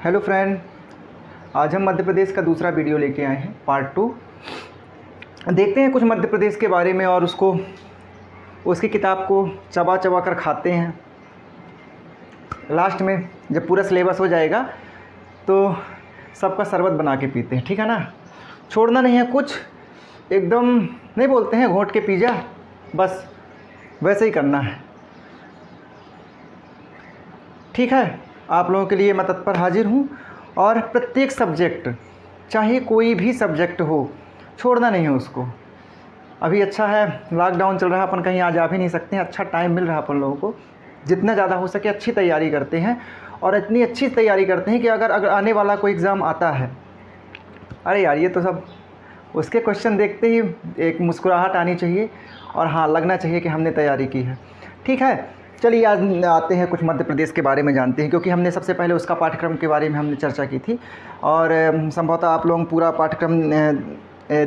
Hello friend, आज हम मध्य प्रदेश का दूसरा वीडियो लेके आए हैं, पार्ट 2। देखते हैं कुछ मध्य प्रदेश के बारे में और उसकी किताब को चबा चबा कर खाते हैं। लास्ट में जब पूरा सिलेबस हो जाएगा तो सबका शरबत बना के पीते हैं, ठीक है ना। छोड़ना नहीं है कुछ, एकदम नहीं बोलते हैं घोंट के पी जा, बस वैसे ही करना है, ठीक है। आप लोगों के लिए मैं तत्पर हाजिर हूँ और प्रत्येक सब्जेक्ट, चाहे कोई भी सब्जेक्ट हो, छोड़ना नहीं है उसको। अभी अच्छा है, लॉकडाउन चल रहा है, अपन कहीं आ जा भी नहीं सकते हैं, अच्छा टाइम मिल रहा है अपन लोगों को। जितना ज़्यादा हो सके अच्छी तैयारी करते हैं और इतनी अच्छी तैयारी करते हैं कि अगर आने वाला कोई एग्ज़ाम आता है, अरे यार ये तो सब उसके क्वेश्चन देखते ही एक मुस्कुराहट आनी चाहिए और हाँ, लगना चाहिए कि हमने तैयारी की है, ठीक है। चलिए आज आते हैं कुछ मध्य प्रदेश के बारे में जानते हैं, क्योंकि हमने सबसे पहले उसका पाठ्यक्रम के बारे में हमने चर्चा की थी और संभवतः आप लोग पूरा पाठ्यक्रम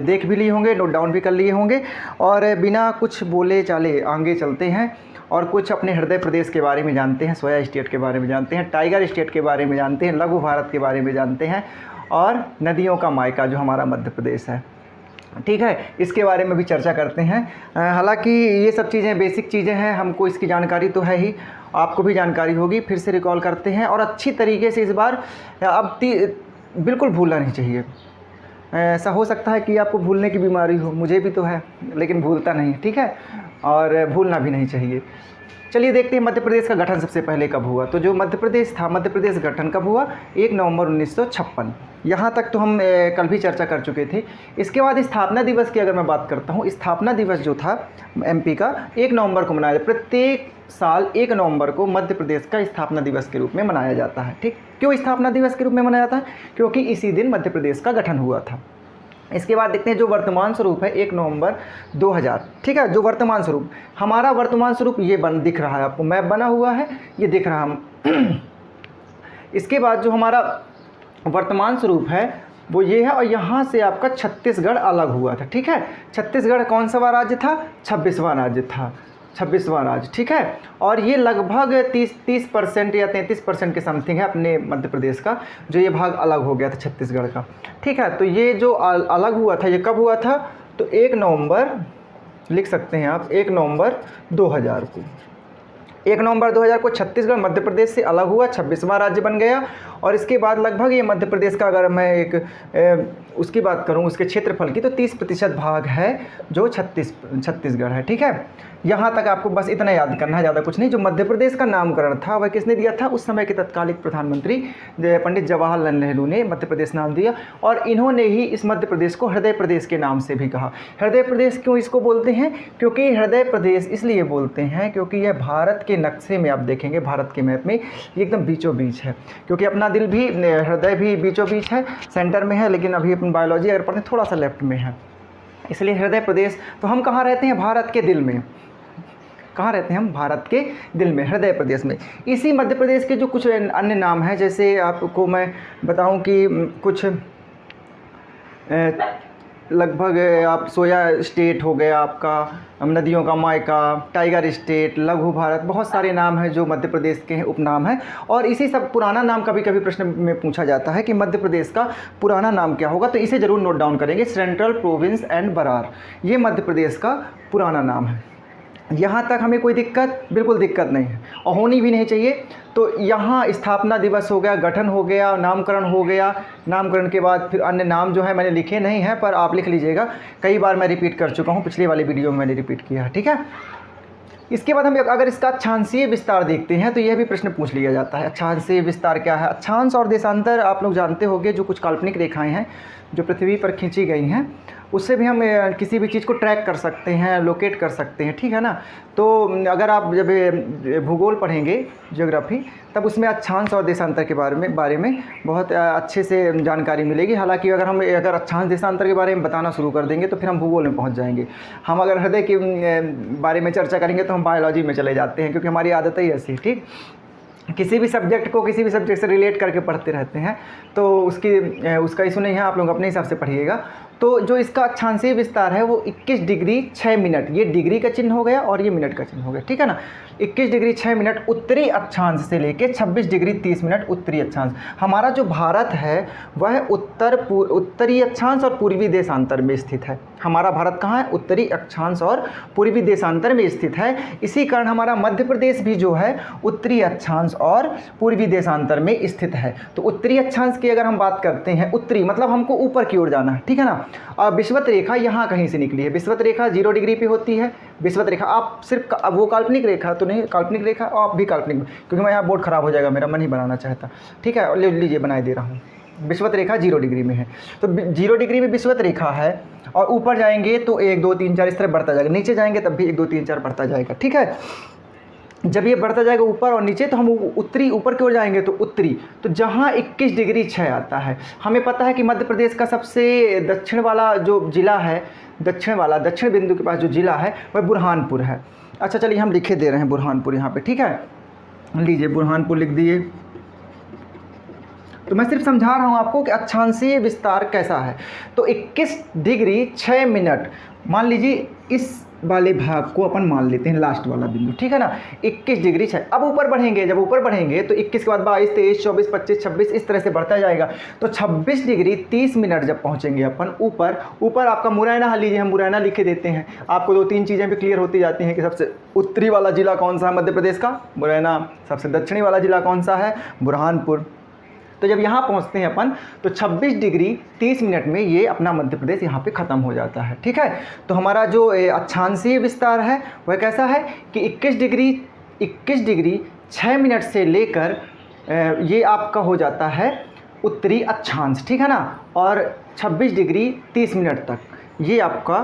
देख भी लिए होंगे, नोट डाउन भी कर लिए होंगे। और बिना कुछ बोले चाले आगे चलते हैं और कुछ अपने हृदय प्रदेश के बारे में जानते हैं, सोया स्टेट के बारे में जानते हैं, टाइगर स्टेट के बारे में जानते हैं, लघु भारत के बारे में जानते हैं और नदियों का मायका जो हमारा मध्य प्रदेश है, ठीक है, इसके बारे में भी चर्चा करते हैं। हालांकि ये सब चीज़ें बेसिक चीज़ें हैं, हमको इसकी जानकारी तो है ही, आपको भी जानकारी होगी। फिर से रिकॉल करते हैं और अच्छी तरीके से इस बार अब बिल्कुल भूलना नहीं चाहिए। ऐसा हो सकता है कि आपको भूलने की बीमारी हो, मुझे भी तो है, लेकिन भूलता नहीं, ठीक है, और भूलना भी नहीं चाहिए। चलिए देखते हैं मध्य प्रदेश का गठन सबसे पहले कब हुआ। तो जो मध्य प्रदेश था, मध्य प्रदेश गठन कब हुआ? 1 नवंबर 1956। यहाँ तक तो हम कल भी चर्चा कर चुके थे। इसके बाद स्थापना दिवस की अगर मैं बात करता हूँ, स्थापना दिवस जो था एमपी का 1 नवंबर को मनाया। प्रत्येक साल 1 नवंबर को मध्य प्रदेश का स्थापना दिवस के रूप में मनाया जाता है, ठीक। क्यों स्थापना दिवस के रूप में मनाया जाता है? क्योंकि इसी दिन मध्य प्रदेश का गठन हुआ था। इसके बाद देखते हैं जो वर्तमान स्वरूप है 1 नवंबर 2000, ठीक है। जो वर्तमान स्वरूप, हमारा वर्तमान स्वरूप ये दिख रहा है आपको, मैप बना हुआ है, ये दिख रहा है। इसके बाद जो हमारा वर्तमान स्वरूप है वो ये है और यहाँ से आपका छत्तीसगढ़ अलग हुआ था, ठीक है। छत्तीसगढ़ कौन सा राज्य था? 26वां राज्य था, 26वां राज्य, ठीक है। और ये लगभग 30% या 33% के समथिंग है अपने मध्य प्रदेश का, जो ये भाग अलग हो गया था छत्तीसगढ़ का, ठीक है। तो ये जो अलग हुआ था, ये कब हुआ था? तो 1 नवंबर लिख सकते हैं आप, 1 नवंबर 2000 को, 1 नवंबर 2000 को छत्तीसगढ़ मध्य प्रदेश से अलग हुआ, 26वां राज्य बन गया। और इसके बाद लगभग ये मध्य प्रदेश का, अगर मैं उसकी बात करूं, उसके क्षेत्रफल की, तो 30% भाग है जो छत्तीसगढ़ है, ठीक है। यहाँ तक आपको बस इतना याद करना है, ज़्यादा कुछ नहीं। जो मध्य प्रदेश का नामकरण था वह किसने दिया था? उस समय के तत्कालिक प्रधानमंत्री पंडित जवाहरलाल नेहरू ने मध्य प्रदेश नाम दिया और इन्होंने ही इस मध्य प्रदेश को हृदय प्रदेश के नाम से भी कहा। हृदय प्रदेश क्यों इसको बोलते हैं? क्योंकि हृदय प्रदेश इसलिए बोलते हैं क्योंकि यह भारत के नक्शे में आप देखेंगे, भारत के मैप में ये एकदम बीचों बीच है, क्योंकि अपना दिल भी, हृदय भी बीचों बीच है, सेंटर में है, लेकिन अभी अपन बायोलॉजी अगर पढ़ते थोड़ा सा लेफ्ट में है, इसलिए हृदय प्रदेश। तो हम कहाँ रहते हैं? भारत के दिल में। कहाँ रहते हैं हम? भारत के दिल में, हृदय प्रदेश में। इसी मध्य प्रदेश के जो कुछ अन्य नाम हैं, जैसे आपको मैं बताऊं कि कुछ लगभग आप सोया स्टेट हो गया आपका, नदियों का मायका, टाइगर स्टेट, लघु भारत, बहुत सारे नाम हैं जो मध्य प्रदेश के हैं, उपनाम हैं। और इसी सब पुराना नाम कभी कभी प्रश्न में पूछा जाता है कि मध्य प्रदेश का पुराना नाम क्या होगा, तो इसे ज़रूर नोट डाउन करेंगे। सेंट्रल प्रोविंस एंड बरार, ये मध्य प्रदेश का पुराना नाम है। यहाँ तक हमें कोई दिक्कत, बिल्कुल दिक्कत नहीं है और होनी भी नहीं चाहिए। तो यहाँ स्थापना दिवस हो गया, गठन हो गया, नामकरण हो गया। नामकरण के बाद फिर अन्य नाम जो है मैंने लिखे नहीं हैं, पर आप लिख लीजिएगा, कई बार मैं रिपीट कर चुका हूँ, पिछले वाली वीडियो में मैंने रिपीट किया है, ठीक है। इसके बाद हम अगर इसका अक्षांशीय विस्तार देखते हैं तो यह भी प्रश्न पूछ लिया जाता है, अक्षांशीय विस्तार क्या है? अक्षांश और देशांतर आप लोग जानते होंगे, जो कुछ काल्पनिक रेखाएं हैं जो पृथ्वी पर खींची गई हैं, उससे भी हम किसी भी चीज़ को ट्रैक कर सकते हैं, लोकेट कर सकते हैं, ठीक है ना। तो अगर आप जब भूगोल पढ़ेंगे, ज्योग्राफी, तब उसमें अक्षांश और देशांतर के बारे में बहुत अच्छे से जानकारी मिलेगी। हालांकि अगर अक्षांश देशांतर के बारे में बताना शुरू कर देंगे तो फिर हम भूगोल में पहुंच जाएंगे। हम अगर हृदय के बारे में चर्चा करेंगे तो हम बायोलॉजी में चले जाते हैं, क्योंकि हमारी आदत ही ऐसी है, ठीक। किसी भी सब्जेक्ट को किसी भी सब्जेक्ट से रिलेट करके पढ़ते रहते हैं, तो उसका इशू नहीं है, आप लोग अपने हिसाब से पढ़िएगा। तो जो इसका अक्षांशीय विस्तार है वो 21 डिग्री 6 मिनट, ये डिग्री का चिन्ह हो गया और ये मिनट का चिन्ह हो गया, ठीक है ना। 21 डिग्री 6 मिनट उत्तरी अक्षांश से लेके 26 डिग्री 30 मिनट उत्तरी अक्षांश। हमारा जो भारत है वह उत्तरी अक्षांश और पूर्वी देशांतर में स्थित है। हमारा भारत कहाँ है? उत्तरी अक्षांश और पूर्वी देशांतर में स्थित है। इसी कारण हमारा मध्य प्रदेश भी जो है उत्तरी अक्षांश और पूर्वी देशांतर में स्थित है। तो उत्तरी अक्षांश की अगर हम बात करते हैं, उत्तरी मतलब हमको ऊपर की ओर जाना है, ठीक है ना। और विषुवत रेखा यहाँ कहीं से निकली है, विषुवत रेखा 0 डिग्री पे होती है। विषुवत रेखा आप सिर्फ वो काल्पनिक रेखा तो नहीं, काल्पनिक रेखा आप भी काल्पनिक, क्योंकि मैं यहाँ बोर्ड ख़राब हो जाएगा, मेरा मन ही बनाना चाहता, ठीक है। ले लीजिए, बनाए दे रहा हूँ। विषुवत रेखा 0 डिग्री में है, तो 0 डिग्री में विषुवत रेखा है। और ऊपर जाएंगे तो 1 2 3 4 इस तरह बढ़ता जाएगा, नीचे जाएंगे तब भी 1 2 3 4 बढ़ता जाएगा, ठीक है। जब ये बढ़ता जाएगा ऊपर और नीचे तो हम उत्तरी ऊपर की ओर जाएंगे तो उत्तरी, तो जहाँ 21 डिग्री 6 आता है। हमें पता है कि मध्य प्रदेश का सबसे दक्षिण वाला जो ज़िला है, दक्षिण बिंदु के पास जो ज़िला है वह बुरहानपुर है। अच्छा चलिए हम लिखे दे रहे हैं बुरहानपुर यहाँ पे, ठीक है। लीजिए बुरहानपुर लिख दिए। तो मैं सिर्फ समझा रहा हूँ आपको कि अक्षांशीय विस्तार कैसा है। तो 21 डिग्री 6 मिनट, मान लीजिए इस वाले भाग को अपन मान लेते हैं लास्ट वाला बिंदु, ठीक है ना। 21 डिग्री 6, अब ऊपर बढ़ेंगे, जब ऊपर बढ़ेंगे तो 21 के बाद 22 23 24 25 26 इस तरह से बढ़ता जाएगा। तो 26 डिग्री 30 मिनट जब पहुंचेंगे अपन ऊपर आपका मुरैना लीजिए, हम मुरैना लिखे देते हैं, आपको 2-3 चीज़ें भी क्लियर होती जाती हैं कि सबसे उत्तरी वाला ज़िला कौन सा है मध्य प्रदेश का, मुरैना। सबसे दक्षिणी वाला ज़िला कौन सा है, बुरहानपुर। तो जब यहाँ पहुँचते हैं अपन तो 26 डिग्री 30 मिनट में ये अपना मध्य प्रदेश यहाँ पे ख़त्म हो जाता है, ठीक है। तो हमारा जो अक्षांशीय विस्तार है वह कैसा है कि 21 डिग्री 6 मिनट से लेकर ये आपका हो जाता है उत्तरी अक्षांश, ठीक है ना। और 26 डिग्री 30 मिनट तक ये आपका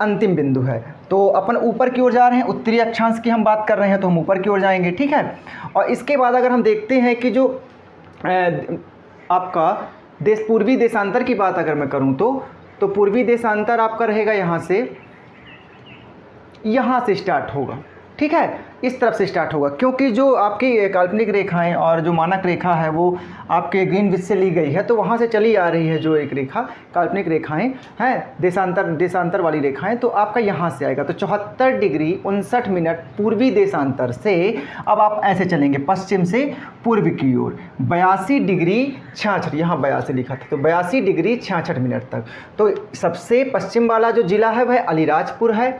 अंतिम बिंदु है। तो अपन ऊपर की ओर जा रहे हैं, उत्तरी अक्षांश की हम बात कर रहे हैं तो हम ऊपर की ओर जाएंगे, ठीक है। और इसके बाद अगर हम देखते हैं कि जो आपका पूर्वी देशांतर की बात अगर मैं करूं तो पूर्वी देशांतर आपका रहेगा यहाँ से स्टार्ट होगा, ठीक है, इस तरफ से स्टार्ट होगा। क्योंकि जो आपकी काल्पनिक रेखाएं और जो मानक रेखा है वो आपके ग्रीनविच से ली गई है, तो वहाँ से चली आ रही है जो एक रेखा काल्पनिक रेखाएं हैं, देशांतर वाली रेखाएं, तो आपका यहाँ से आएगा। तो 74 डिग्री 59 मिनट पूर्वी देशांतर से अब आप ऐसे चलेंगे पश्चिम से पूर्व की ओर 82 डिग्री 66, यहाँ 82 लिखा था, तो 82 डिग्री 66 मिनट तक। तो सबसे पश्चिम वाला जो ज़िला है वह अलीराजपुर है।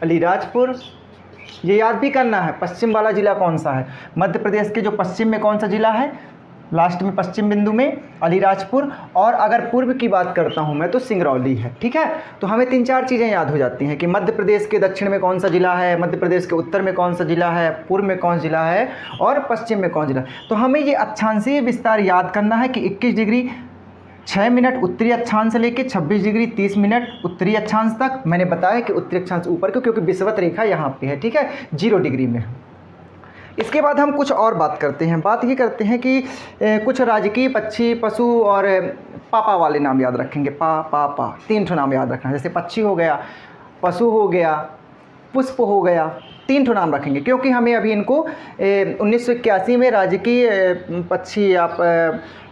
अलीराजपुर, ये याद भी करना है पश्चिम वाला ज़िला कौन सा है, मध्य प्रदेश के जो पश्चिम में कौन सा ज़िला है, लास्ट में पश्चिम बिंदु में अलीराजपुर। और अगर पूर्व की बात करता हूँ मैं तो सिंगरौली है, ठीक है। तो हमें 3-4 चीज़ें याद हो जाती हैं कि मध्य प्रदेश के दक्षिण में कौन सा ज़िला है, मध्य प्रदेश के उत्तर में कौन सा ज़िला है, पूर्व में कौन ज़िला है और पश्चिम में कौन ज़िला। तो हमें ये अक्षांशीय विस्तार याद करना है कि 21 डिग्री 6 मिनट उत्तरी अक्षांश से लेकर 26 डिग्री 30 मिनट उत्तरी अक्षांश तक। मैंने बताया कि उत्तरी अक्षांश ऊपर क्योंकि विषुवत रेखा यहाँ पे है, ठीक है, 0 डिग्री में। इसके बाद हम कुछ और बात करते हैं। बात ये करते हैं कि कुछ राजकीय पक्षी, पशु और पापा वाले नाम याद रखेंगे। पा 3 नाम याद रखना, जैसे पक्षी हो गया, पशु हो गया, पुष्प हो गया, 3 नाम रखेंगे क्योंकि हमें अभी इनको 1981 में राजकीय पक्षी आप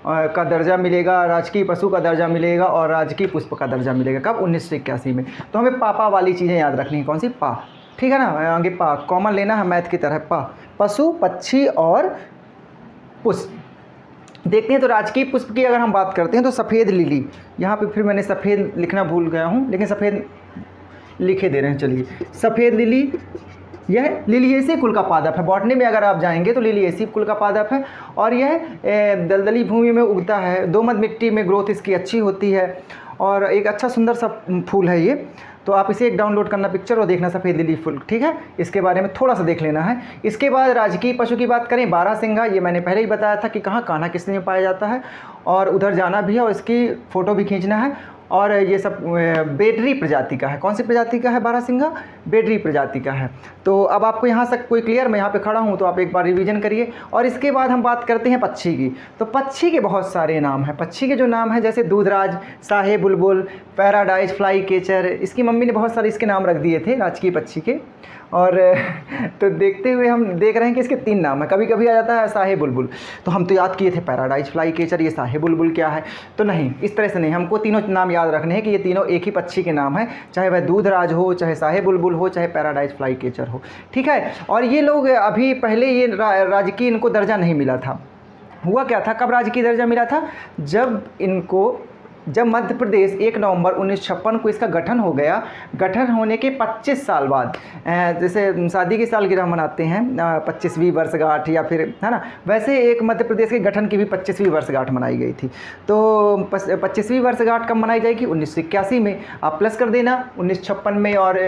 का दर्जा मिलेगा, राजकीय पशु का दर्जा मिलेगा और राजकीय पुष्प का दर्जा मिलेगा। कब? 1981 में। तो हमें पापा वाली चीज़ें याद रखनी है। कौन सी? पा, ठीक है ना। आगे पा कॉमन लेना है मैथ की तरह। पा पशु, पक्षी और पुष्प। देखते हैं तो राजकीय पुष्प की अगर हम बात करते हैं तो सफ़ेद लिली, यहाँ पे फिर मैंने सफ़ेद लिखना भूल गया हूँ लेकिन सफ़ेद लिखे दे रहे हैं। चलिए, सफ़ेद लिली, यह लिलिएसी कुल का पादप है। बॉटनी में अगर आप जाएंगे तो लिलिएसी कुल का पादप है और यह दलदली भूमि में उगता है। दोमट मिट्टी में ग्रोथ इसकी अच्छी होती है और एक अच्छा सुंदर सा फूल है ये। तो आप इसे एक डाउनलोड करना पिक्चर और देखना सफ़ेद लिली फूल, ठीक है। इसके बारे में थोड़ा सा देख लेना है। इसके बाद राजकीय पशु की बात करें, बारहसिंगा, ये मैंने पहले ही बताया था कि कहाँ कान्हा किस्म में पाया जाता है और उधर जाना भी है और इसकी फ़ोटो भी खींचना है। और ये सब बेडरी प्रजाति का है। कौन सी प्रजाति का है बारहसिंगा? बेडरी प्रजाति का है। तो अब आपको यहाँ तक कोई क्लियर? मैं यहाँ पे खड़ा हूँ तो आप एक बार रिवीजन करिए। और इसके बाद हम बात करते हैं पक्षी की। तो पक्षी के बहुत सारे नाम हैं। पक्षी के जो नाम हैं जैसे दूधराज, साहे बुलबुल, पैराडाइज, फ्लाई कैचर, इसकी मम्मी ने बहुत सारे इसके नाम रख दिए थे राजकीय पक्षी के। और तो देखते हुए हम देख रहे हैं कि इसके 3 नाम हैं। कभी कभी आ जाता है साहे बुलबुल, तो हम तो याद किए थे पैराडाइज फ्लाई कैचर, ये साहे बुलबुल क्या है, तो नहीं, इस तरह से नहीं, हमको तीनों नाम याद रखने हैं कि ये तीनों एक ही पक्षी के नाम हैं, चाहे वह दूधराज हो, चाहे साहे बुलबुल हो, चाहे पैराडाइज फ्लाई कैचर हो, ठीक है। और ये लोग अभी पहले ये राजकीय इनको दर्जा नहीं मिला था। हुआ क्या था, कब राजकीय दर्जा मिला था, जब मध्य प्रदेश 1 नवंबर 1956 को इसका गठन हो गया। गठन होने के 25 साल बाद, जैसे शादी की सालगिरह मनाते हैं 25वीं वर्षगांठ या फिर, है ना, वैसे एक मध्य प्रदेश के गठन की भी 25वीं वर्षगांठ मनाई गई थी। तो 25वीं वर्षगांठ कब मनाई जाएगी, 1981 में। आप प्लस कर देना 1956 में, और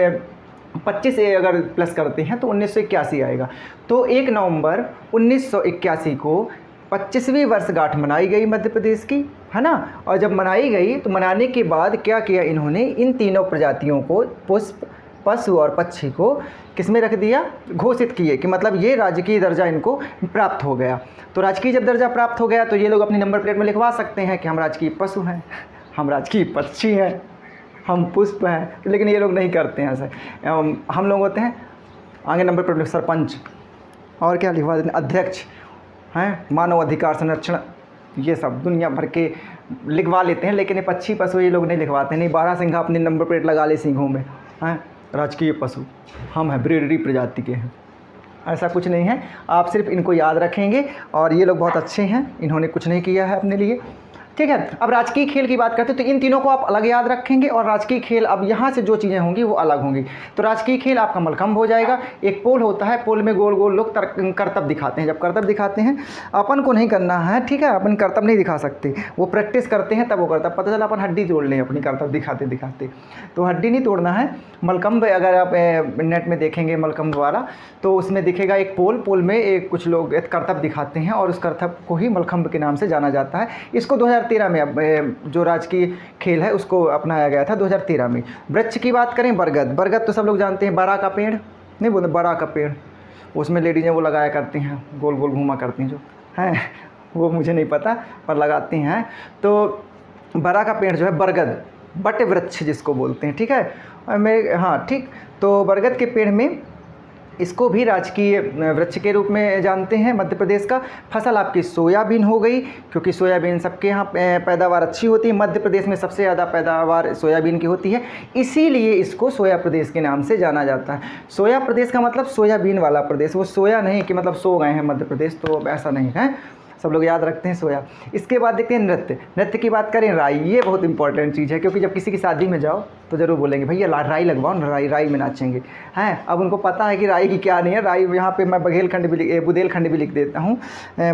25 अगर प्लस करते हैं तो 1981 आएगा। तो 1 नवंबर 1981 को 25वीं वर्षगांठ मनाई गई मध्य प्रदेश की, है ना। और जब मनाई गई तो मनाने के बाद क्या किया इन्होंने, इन तीनों प्रजातियों को, पुष्प, पशु और पक्षी को किस में रख दिया, घोषित किए कि मतलब ये राजकीय दर्जा इनको प्राप्त हो गया। तो राजकीय जब दर्जा प्राप्त हो गया तो ये लोग अपनी नंबर प्लेट में लिखवा सकते हैं कि हम राजकीय पशु हैं, हम राजकीय पक्षी हैं, हम पुष्प हैं, लेकिन ये लोग नहीं करते हैं ऐसे। हम लोग होते हैं आगे नंबर प्लेट सरपंच, और क्या लिखवा देते हैं, अध्यक्ष हैं, मानव अधिकार संरक्षण, ये सब दुनिया भर के लिखवा लेते हैं, लेकिन ये पक्षी पशु ये लोग नहीं लिखवाते। नहीं, 12 सिंघा अपनी नंबर प्लेट लगा ले सिंघों में, हैं, राजकीय पशु, हम हैं ब्रीडरी प्रजाति के हैं, ऐसा कुछ नहीं है। आप सिर्फ इनको याद रखेंगे, और ये लोग बहुत अच्छे हैं, इन्होंने कुछ नहीं किया है अपने लिए, ठीक है। अब राजकीय खेल की बात करते हैं, तो इन तीनों को आप अलग याद रखेंगे, और राजकीय खेल अब यहाँ से जो चीज़ें होंगी वो अलग होंगी। तो राजकीय खेल आपका मलखंभ हो जाएगा। एक पोल होता है, पोल में गोल गोल लोग करतब दिखाते हैं। जब करतब दिखाते हैं, अपन को नहीं करना है, ठीक है, अपन करतब नहीं दिखा सकते, वो प्रैक्टिस करते हैं तब वो करतब, पता चला अपन हड्डी तोड़ लें अपनी करतब दिखाते दिखाते, तो हड्डी नहीं तोड़ना है। मलखंभ अगर आप नेट में देखेंगे मलखंभ वाला, तो उसमें दिखेगा एक पोल में एक कुछ लोग एक करतब दिखाते हैं, और उस करतब को ही मलखंभ के नाम से जाना जाता है। इसको 2013 में अब जो राजकीय खेल है उसको अपनाया गया था 2013 में। वृक्ष की बात करें, बरगद तो सब लोग जानते हैं, बरा का पेड़, नहीं बोलते बरा का पेड़, उसमें लेडीज़ें वो लगाया करती हैं, गोल गोल घूमा करती हैं जो हैं, वो मुझे नहीं पता पर लगाती हैं। तो बरा का पेड़ जो है, बरगद, बट वृक्ष जिसको बोलते हैं, ठीक है, हाँ ठीक। तो बरगद के पेड़ में इसको भी राजकीय वृक्ष के रूप में जानते हैं। मध्य प्रदेश का फसल आपकी सोयाबीन हो गई, क्योंकि सोयाबीन सबके यहाँ पैदावार अच्छी होती है। मध्य प्रदेश में सबसे ज़्यादा पैदावार सोयाबीन की होती है, इसीलिए इसको सोया प्रदेश के नाम से जाना जाता है। सोया प्रदेश का मतलब सोयाबीन वाला प्रदेश, वो सोया नहीं कि मतलब सो गए हैं मध्य प्रदेश, तो ऐसा नहीं है, सब लोग याद रखते हैं सोया। इसके बाद देखते हैं नृत्य की बात करें, राई, ये बहुत इंपॉर्टेंट चीज़ है, क्योंकि जब किसी की शादी में जाओ तो ज़रूर बोलेंगे भैया राई लगवाओ ना, राई में नाचेंगे, हैं। अब उनको पता है कि राई की क्या नहीं है। राई यहाँ पे मैं बुदेलखंड भी लिख देता हूँ।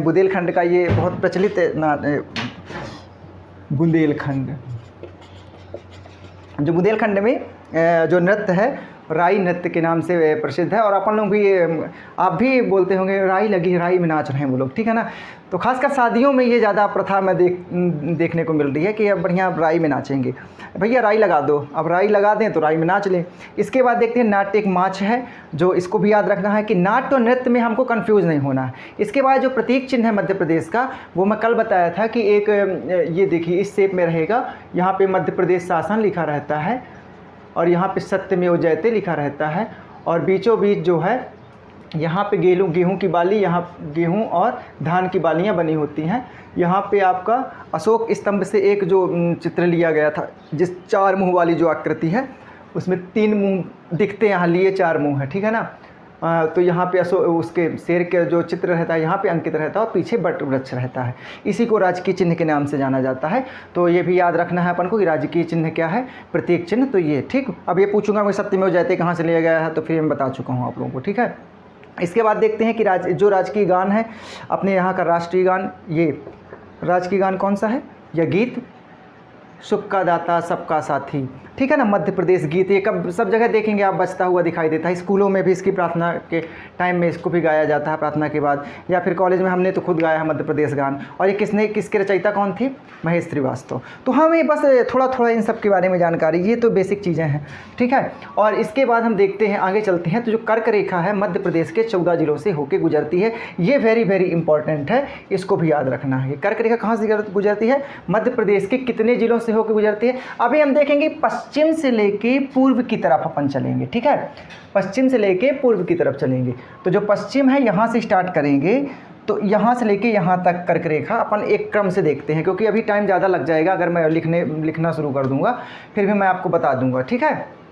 बुदेलखंड का ये बहुत प्रचलित बुंदेलखंड, जो बुदेलखंड में जो नृत्य है राई नृत्य के नाम से प्रसिद्ध है। और अपन लोग भी, आप भी बोलते होंगे राई लगी, राई में नाच रहे हैं वो लोग, ठीक है ना। तो खासकर शादियों में ये ज़्यादा प्रथा में देखने को मिल रही है कि अब बढ़िया राई में नाचेंगे, भैया राई लगा दो, अब राई लगा दें तो राई में नाच लें। इसके बाद देखते हैं नाट्य, एक माच है, जो इसको भी याद रखना है कि नाट्य और नृत्य में हमको कंफ्यूज नहीं होना है। इसके बाद जो प्रतीक चिन्ह है मध्य प्रदेश का, वो मैं कल बताया था कि एक ये देखिए इस शेप में रहेगा, यहाँ पर मध्य प्रदेश शासन लिखा रहता है, और यहाँ पे सत्यमेव जयते लिखा रहता है, और बीचों बीच जो है यहाँ पे गेहूँ की बाली, यहाँ गेहूँ और धान की बालियाँ बनी होती हैं। यहाँ पे आपका अशोक स्तंभ से एक जो चित्र लिया गया था, जिस 4 मुँह वाली जो आकृति है, उसमें 3 मुँह दिखते हैं, यहाँ लिए 4 मुँह है, ठीक है ना। तो यहाँ पे उसके शेर के जो चित्र रहता है यहाँ पे अंकित रहता है, और पीछे बट वृक्ष रहता है। इसी को राजकीय चिन्ह के नाम से जाना जाता है। तो ये भी याद रखना है अपन को कि राजकीय चिन्ह क्या है, प्रतीक चिन्ह, तो ये, ठीक। अब ये पूछूंगा मैं सत्यमेव जयते कहाँ से लिया गया है, तो फिर मैं बता चुका हूँ आप लोगों को, ठीक है। इसके बाद देखते हैं कि जो राजकीय गान है अपने यहाँ का, राष्ट्रीय गान, ये राजकीय गान कौन सा है, यह गीत सुख का दाता सबका साथी, ठीक है ना, मध्य प्रदेश गीत। ये कब सब जगह देखेंगे आप बजता हुआ दिखाई देता है। स्कूलों में भी इसकी प्रार्थना के टाइम में इसको भी गाया जाता है प्रार्थना के बाद, या फिर कॉलेज में हमने तो खुद गाया है मध्य प्रदेश गान। और ये किसके रचयिता कौन थी, महेश श्रीवास्तव। तो हमें बस थोड़ा थोड़ा इन सब के बारे में जानकारी, ये तो बेसिक चीज़ें हैं, ठीक है। और इसके बाद हम देखते हैं, आगे चलते हैं, तो जो कर्क रेखा है मध्य प्रदेश के 14 जिलों से होकर गुजरती है, ये वेरी वेरी इंपॉर्टेंट है, इसको भी याद रखना है। कर्क रेखा कहाँ से गुजरती है, मध्य प्रदेश के कितने जिलों से से होकर गुजरती है। अभी हम देखेंगे पश्चिम से लेके पूर्व की तरफ अपन चलेंगे, ठीक है, पश्चिम से लेके पूर्व की तरफ चलेंगे। तो जो पश्चिम है यहाँ से स्टार्ट करेंगे, तो यहाँ से लेके यहाँ तक कर्क रेखा अपन एक क्रम से देखते हैं, क्योंकि अभी टाइम ज़्यादा लग जाएगा अगर मैं लिखना शुरू कर दूँगा, फिर भी मैं आपको बता दूँगा, ठीक है।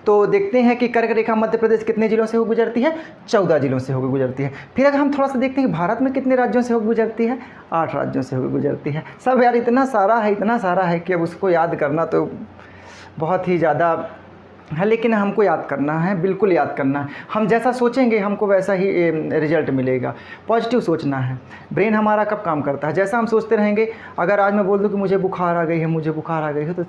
तो देखते हैं कि कर्क रेखा मध्य प्रदेश कितने ज़िलों से होकर गुजरती है, 14 ज़िलों से होकर गुजरती है। फिर अगर हम थोड़ा सा देखते हैं कि भारत में कितने राज्यों से होकर गुजरती है, 8 राज्यों से होकर गुजरती है। सब यार इतना सारा है कि अब उसको याद करना तो बहुत ही ज़्यादा है, लेकिन हमको याद करना है, बिल्कुल याद करना है। हम जैसा सोचेंगे हमको वैसा ही रिजल्ट मिलेगा। पॉजिटिव सोचना है। ब्रेन हमारा कब काम करता है, जैसा हम सोचते रहेंगे। अगर आज मैं बोल दूं कि मुझे बुखार आ गई है, मुझे बुखार आ गई है, तो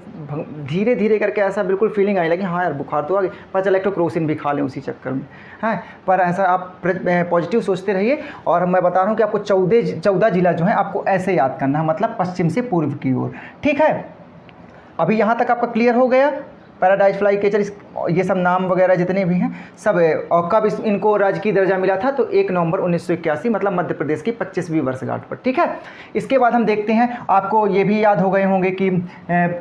धीरे धीरे करके ऐसा बिल्कुल फीलिंग आने लगी, हाँ यार बुखार तो आ गई, पता चला इलेक्ट्रोक्रोसिन भी खा लें उसी चक्कर में, है। पर ऐसा आप पॉजिटिव सोचते रहिए। और मैं बता रहा हूँ कि आपको 14 जिला जो है आपको ऐसे याद करना है, मतलब पश्चिम से पूर्व की ओर, ठीक है। अभी यहाँ तक आपका क्लियर हो गया। पैराडाइज फ्लाई कैचर, ये सब नाम वगैरह जितने भी हैं सब, और कब इनको राजकीय दर्जा मिला था, तो 1 नवंबर 1981, मतलब मध्य प्रदेश की 25वीं वर्षगांठ पर, ठीक है। इसके बाद हम देखते हैं, आपको ये भी याद हो गए होंगे कि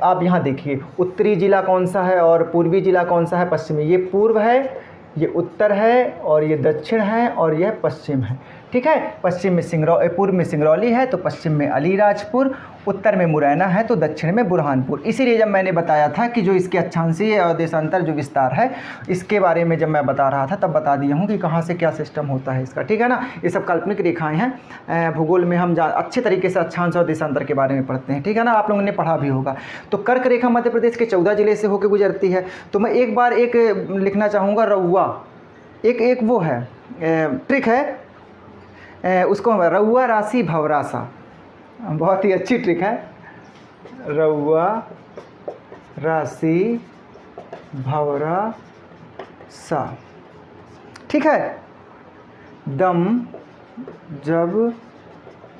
आप यहाँ देखिए उत्तरी जिला कौन सा है और पूर्वी जिला कौन सा है, पश्चिमी। ये पूर्व है, ये उत्तर है, और ये दक्षिण है, और यह पश्चिम है, ठीक है। पश्चिम में पूर्व में सिंगरौली है, तो पश्चिम में अलीराजपुर, उत्तर में मुरैना है, तो दक्षिण में बुरहानपुर। इसीलिए जब मैंने बताया था कि जो इसके अक्षांशीय और देशांतर जो विस्तार है, इसके बारे में जब मैं बता रहा था तब बता दिया हूँ कि कहाँ से क्या सिस्टम होता है इसका, ठीक है ना। ये सब काल्पनिक रेखाएं हैं। भूगोल में हम अच्छे तरीके से अक्षांश और देशांतर के बारे में पढ़ते हैं, ठीक है ना, आप लोगों ने पढ़ा भी होगा। तो कर्क रेखा मध्य प्रदेश के 14 जिले से होकर गुजरती है। तो मैं एक बार एक लिखना चाहूँगा, रउआ, एक वो है ट्रिक है, उसको रउआ राशि भवरासा, बहुत ही अच्छी ट्रिक है। रउआ राशि भवरासा, ठीक है। दम जब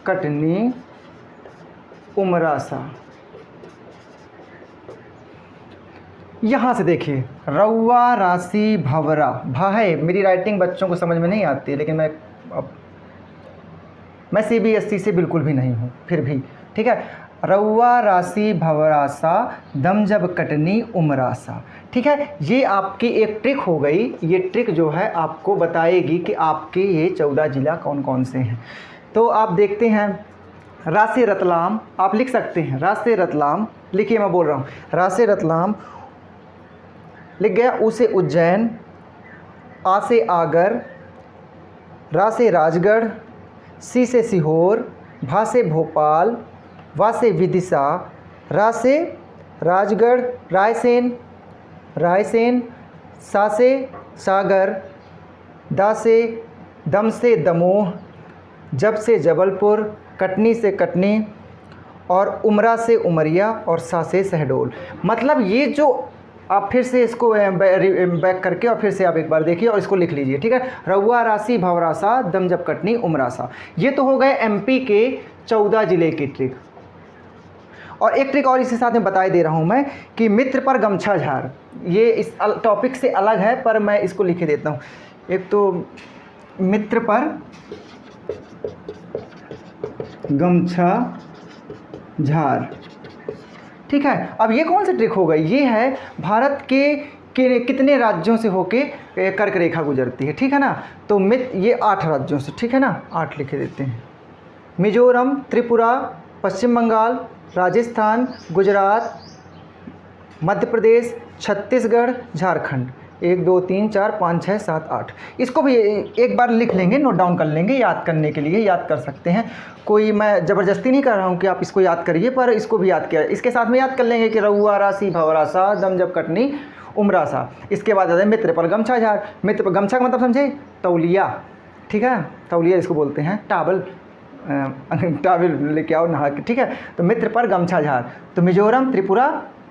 कटनी उमरासा। यहाँ से देखिए, रउआ राशि भवरा, भा है, मेरी राइटिंग बच्चों को समझ में नहीं आती, लेकिन मैं CBSE से बिल्कुल भी नहीं हूँ, फिर भी ठीक है। रउआ राशि भवरासा, दम जब कटनी उमरासा, ठीक है। ये आपकी एक ट्रिक हो गई। ये ट्रिक जो है आपको बताएगी कि आपके ये 14 जिला कौन कौन से हैं। तो आप देखते हैं, राशि रतलाम आप लिख सकते हैं, राशि रतलाम लिखिए, मैं बोल रहा हूँ, राशि रतलाम लिख गया। उ से उज्जैन, आ से आगर, रा से राजगढ़, सी से सीहोर, भा से भोपाल, वा से विदिशा, रा से राजगढ़, रायसेन, सा से सागर, दा से दम से दमोह, जब से जबलपुर, कटनी से कटनी, और उमरा से उमरिया, और सा से शहडोल। मतलब ये जो आप फिर से इसको बैक करके और फिर से आप एक बार देखिए और इसको लिख लीजिए, ठीक है। रउआ राशि भवरासा, दम जब कटनी उमरासा। ये तो हो गए MP के 14 जिले की ट्रिक। और एक ट्रिक और इसी साथ में बताए दे रहा हूँ मैं कि मित्र पर गमछा झाड़, ये इस टॉपिक से अलग है पर मैं इसको लिखे देता हूँ। एक तो मित्र पर गमछा झाड़, ठीक है। अब ये कौन सी ट्रिक हो गई, ये है भारत के कितने राज्यों से होके कर्क रेखा गुजरती है, ठीक है ना। तो ये 8 राज्यों से, ठीक है ना, 8 लिखे देते हैं। मिजोरम, त्रिपुरा, पश्चिम बंगाल, राजस्थान, गुजरात, मध्य प्रदेश, छत्तीसगढ़, झारखंड। 1 2 3 4 5 6 7 8। इसको भी एक बार लिख लेंगे, नोट डाउन कर लेंगे, याद करने के लिए याद कर सकते हैं। कोई मैं ज़बरदस्ती नहीं कर रहा हूँ कि आप इसको याद करिए, पर इसको भी याद किया, इसके साथ में याद कर लेंगे कि रउआ राशि भवरासा, दम जब कटनी उमरासा। इसके बाद आता है मित्र पर गमछा झाड़। मित्र पर गमछा का मतलब समझे, तौलिया, ठीक है, तौलिया इसको बोलते हैं, टावल लेके आओ नहा के, ठीक है। तो मित्र पर गमछा झाड़। तो मिजोरम, त्रिपुरा,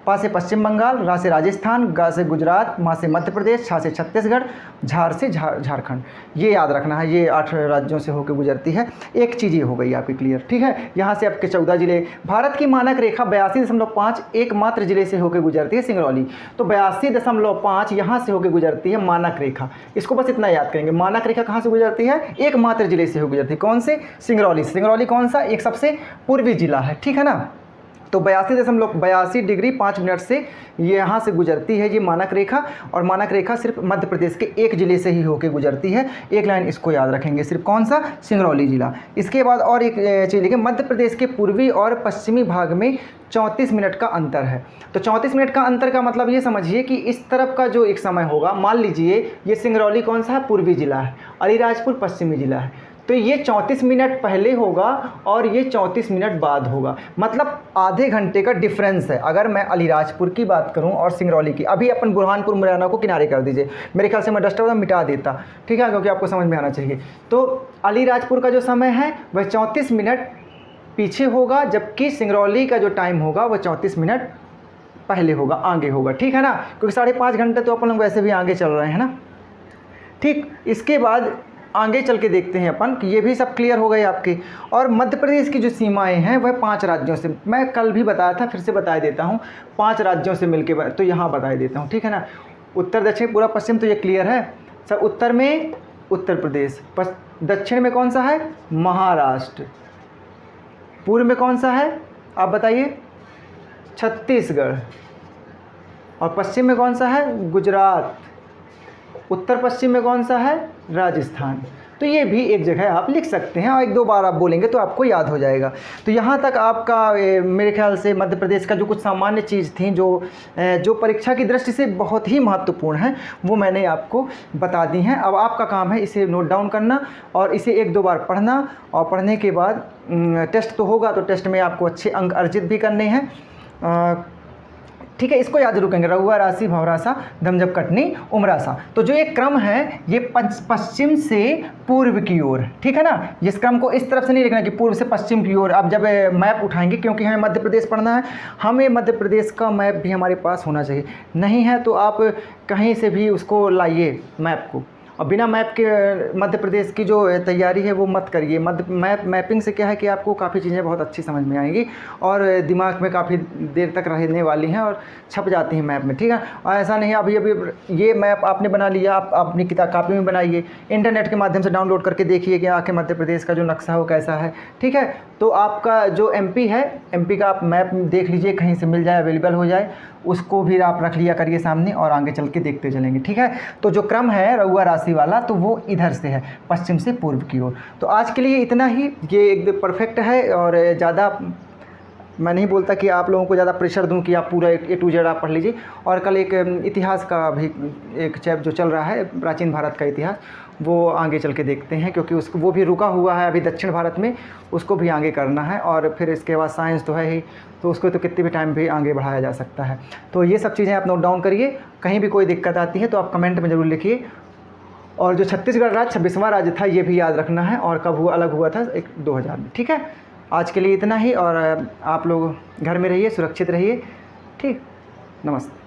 पा से पश्चिम बंगाल, रा से राजस्थान, गा से गुजरात, मा से मध्य प्रदेश, छा से छत्तीसगढ़, झार से झारखंड। ये याद रखना है, ये 8 राज्यों से होकर गुजरती है। एक चीज़ ये हो गई आपकी क्लियर, ठीक है। यहाँ से आपके 14 जिले। भारत की मानक रेखा 82.5 एकमात्र जिले से होकर गुजरती है, सिंगरौली। तो 82.5 यहाँ से होकर गुजरती है मानक रेखा। इसको बस इतना याद करेंगे, मानक रेखा कहाँ से गुजरती है, एकमात्र जिले से होकर गुजरती है। कौन से, सिंगरौली। सिंगरौली कौन सा, एक सबसे पूर्वी जिला है, ठीक है ना। तो 82.82 डिग्री 5 मिनट से ये यहाँ से गुजरती है ये मानक रेखा, और मानक रेखा सिर्फ मध्य प्रदेश के एक ज़िले से ही होकर गुजरती है। एक लाइन इसको याद रखेंगे, सिर्फ कौन सा, सिंगरौली ज़िला। इसके बाद और एक चीज़ लिखिए, मध्य प्रदेश के पूर्वी और पश्चिमी भाग में 34 मिनट का अंतर है। तो 34 मिनट का अंतर का मतलब ये समझिए कि इस तरफ का जो एक समय होगा, मान लीजिए ये सिंगरौली कौन सा है, पूर्वी ज़िला है, अलीराजपुर पश्चिमी ज़िला है, तो ये 34 मिनट पहले होगा और ये 34 मिनट बाद होगा, मतलब आधे घंटे का डिफरेंस है। अगर मैं अलीराजपुर की बात करूं और सिंगरौली की, अभी अपन बुरहानपुर मुरैना को किनारे कर दीजिए, मेरे ख्याल से मैं डस्टर मिटा देता, ठीक है, क्योंकि आपको समझ में आना चाहिए। तो अलीराजपुर का जो समय है वह 34 मिनट पीछे होगा, जबकि सिंगरौली का जो टाइम होगा वह 34 मिनट पहले होगा, आगे होगा, ठीक है ना, क्योंकि 5.5 घंटे तो अपन लोग वैसे भी आगे चल रहे हैं ना। ठीक, इसके बाद आगे चल के देखते हैं अपन कि ये भी सब क्लियर हो गए आपके। और मध्य प्रदेश की जो सीमाएं हैं वह 5 राज्यों से, मैं कल भी बताया था, फिर से बता देता हूँ, 5 राज्यों से मिलके तो यहाँ बता देता हूँ, ठीक है ना। उत्तर दक्षिण पूरा पश्चिम तो ये क्लियर है सब। उत्तर में उत्तर प्रदेश, दक्षिण में कौन सा है, महाराष्ट्र, पूर्व में कौन सा है आप बताइए, छत्तीसगढ़, और पश्चिम में कौन सा है, गुजरात, उत्तर पश्चिम में कौन सा है, राजस्थान। तो ये भी एक जगह आप लिख सकते हैं, और 1-2 बार आप बोलेंगे तो आपको याद हो जाएगा। तो यहाँ तक आपका मेरे ख्याल से मध्य प्रदेश का जो कुछ सामान्य चीज़ थी जो परीक्षा की दृष्टि से बहुत ही महत्वपूर्ण है, वो मैंने आपको बता दी हैं। अब आपका काम है इसे नोट डाउन करना और इसे 1-2 बार पढ़ना, और पढ़ने के बाद टेस्ट तो होगा, तो टेस्ट में आपको अच्छे अंक अर्जित भी करने हैं, ठीक है। इसको याद रखेंगे, रहुआ, राशि, भवरासा, धमजब, कटनी, उमरासा। तो जो एक क्रम है ये पश्चिम से पूर्व की ओर, ठीक है ना। इस क्रम को इस तरफ से नहीं लिखना कि पूर्व से पश्चिम की ओर। अब जब मैप उठाएंगे, क्योंकि हमें मध्य प्रदेश पढ़ना है, हमें मध्य प्रदेश का मैप भी हमारे पास होना चाहिए। नहीं है तो आप कहीं से भी उसको लाइए मैप को, और बिना मैप के मध्य प्रदेश की जो तैयारी है वो मत करिए। मैपिंग से क्या है कि आपको काफ़ी चीज़ें बहुत अच्छी समझ में आएंगी और दिमाग में काफ़ी देर तक रहने वाली हैं और छप जाती हैं मैप में, ठीक है। और ऐसा नहीं है अभी ये मैप आपने बना लिया, आप अपनी किताब कापी में बनाइए, इंटरनेट के माध्यम से डाउनलोड करके देखिए कि आके मध्य प्रदेश का जो नक्शा हो कैसा है, ठीक है। तो आपका जो MP है, MP का आप मैप देख लीजिए, कहीं से मिल जाए, अवेलेबल हो जाए, उसको भी आप रख लिया करिए सामने और आगे चल के देखते चलेंगे, ठीक है। तो जो क्रम है रहुआ राशि वाला, तो वो इधर से है, पश्चिम से पूर्व की ओर। तो आज के लिए इतना ही, ये एकदम परफेक्ट है, और ज़्यादा मैं नहीं बोलता कि आप लोगों को ज़्यादा प्रेशर दूं कि आप पूरा A to Z आप पढ़ लीजिए। और कल एक इतिहास का भी एक चैप्टर जो चल रहा है, प्राचीन भारत का इतिहास, वो आगे चल के देखते हैं, क्योंकि उसको वो भी रुका हुआ है अभी दक्षिण भारत में, उसको भी आगे करना है। और फिर इसके बाद साइंस तो है ही, तो उसको तो कितने भी टाइम भी आगे बढ़ाया जा सकता है। तो ये सब चीज़ें आप नोट डाउन करिए, कहीं भी कोई दिक्कत आती है तो आप कमेंट में ज़रूर लिखिए। और जो छत्तीसगढ़ राज्य 26वां राज्य था, ये भी याद रखना है, और कब हुआ, अलग हुआ था 2000 में, ठीक है। आज के लिए इतना ही, और आप लोग घर में रहिए, सुरक्षित रहिए, ठीक, नमस्ते।